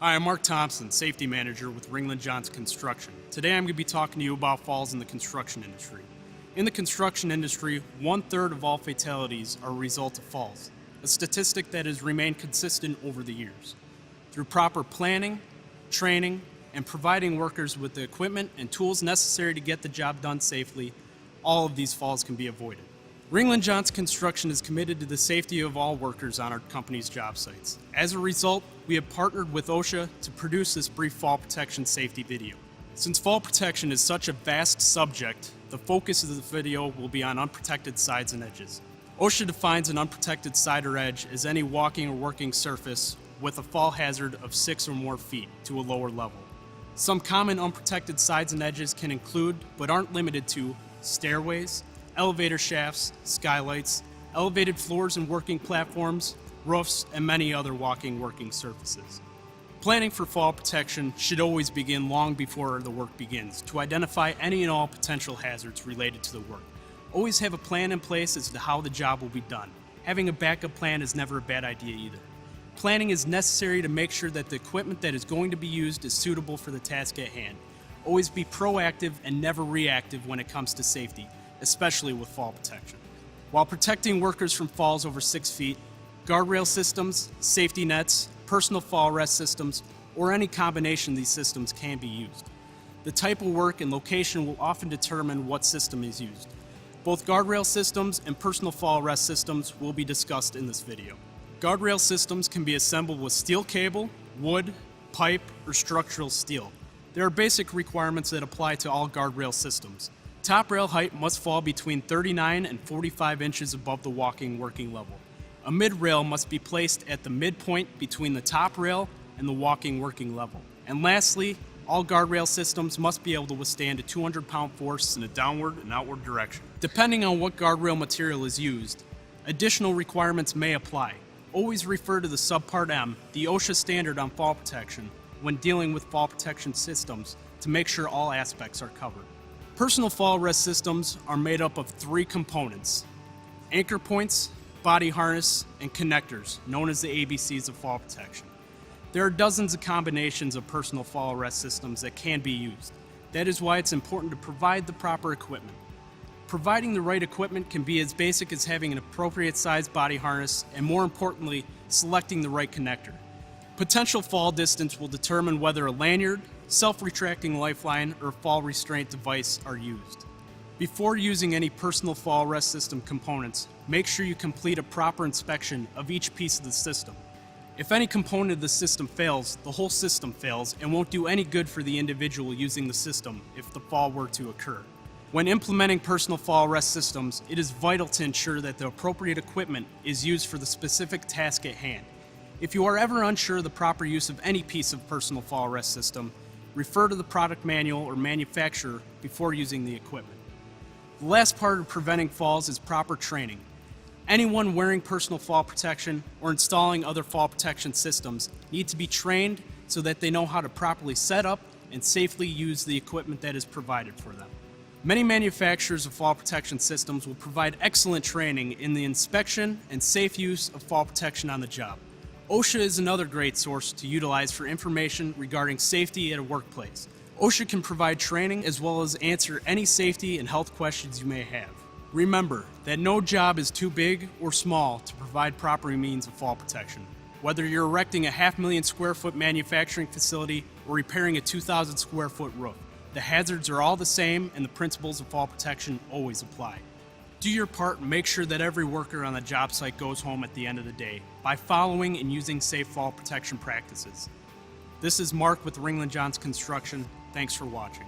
Hi, I'm Mark Thompson, Safety Manager with Ringland Johns Construction. Today I'm going to be talking to you about falls in the construction industry. In the construction industry, 1/3 of all fatalities are a result of falls, a statistic that has remained consistent over the years. Through proper planning, training, and providing workers with the equipment and tools necessary to get the job done safely, all of these falls can be avoided. Ringland Johns Construction is committed to the safety of all workers on our company's job sites. As a result, we have partnered with OSHA to produce this brief fall protection safety video. Since fall protection is such a vast subject, the focus of the video will be on unprotected sides and edges. OSHA defines an unprotected side or edge as any walking or working surface with a fall hazard of 6 or more feet to a lower level. Some common unprotected sides and edges can include, but aren't limited to, stairways, elevator shafts, skylights, elevated floors and working platforms, roofs, and many other walking working surfaces. Planning for fall protection should always begin long before the work begins to identify any and all potential hazards related to the work. Always have a plan in place as to how the job will be done. Having a backup plan is never a bad idea either. Planning is necessary to make sure that the equipment that is going to be used is suitable for the task at hand. Always be proactive and never reactive when it comes to safety, especially with fall protection. While protecting workers from falls over 6 feet, guardrail systems, safety nets, personal fall arrest systems, or any combination of these systems can be used. The type of work and location will often determine what system is used. Both guardrail systems and personal fall arrest systems will be discussed in this video. Guardrail systems can be assembled with steel cable, wood, pipe, or structural steel. There are basic requirements that apply to all guardrail systems. Top rail height must fall between 39 and 45 inches above the walking working level. A mid-rail must be placed at the midpoint between the top rail and the walking working level. And lastly, all guardrail systems must be able to withstand a 200-pound force in a downward and outward direction. Depending on what guardrail material is used, additional requirements may apply. Always refer to the Subpart M, the OSHA standard on fall protection, when dealing with fall protection systems to make sure all aspects are covered. Personal fall arrest systems are made up of 3 components: anchor points, body harness, and connectors, known as the ABCs of fall protection. There are dozens of combinations of personal fall arrest systems that can be used. That is why it's important to provide the proper equipment. Providing the right equipment can be as basic as having an appropriate sized body harness and, more importantly, selecting the right connector. Potential fall distance will determine whether a lanyard, self-retracting lifeline, or fall restraint device are used. Before using any personal fall arrest system components, make sure you complete a proper inspection of each piece of the system. If any component of the system fails, the whole system fails and won't do any good for the individual using the system if the fall were to occur. When implementing personal fall arrest systems, it is vital to ensure that the appropriate equipment is used for the specific task at hand. If you are ever unsure of the proper use of any piece of personal fall arrest system, refer to the product manual or manufacturer before using the equipment. The last part of preventing falls is proper training. Anyone wearing personal fall protection or installing other fall protection systems need to be trained so that they know how to properly set up and safely use the equipment that is provided for them. Many manufacturers of fall protection systems will provide excellent training in the inspection and safe use of fall protection on the job. OSHA is another great source to utilize for information regarding safety at a workplace. OSHA can provide training as well as answer any safety and health questions you may have. Remember that no job is too big or small to provide proper means of fall protection. Whether you're erecting a 500,000 square foot manufacturing facility or repairing a 2,000 square foot roof, the hazards are all the same and the principles of fall protection always apply. Do your part and make sure that every worker on the job site goes home at the end of the day by following and using safe fall protection practices. This is Mark with Ringland Johns Construction. Thanks for watching.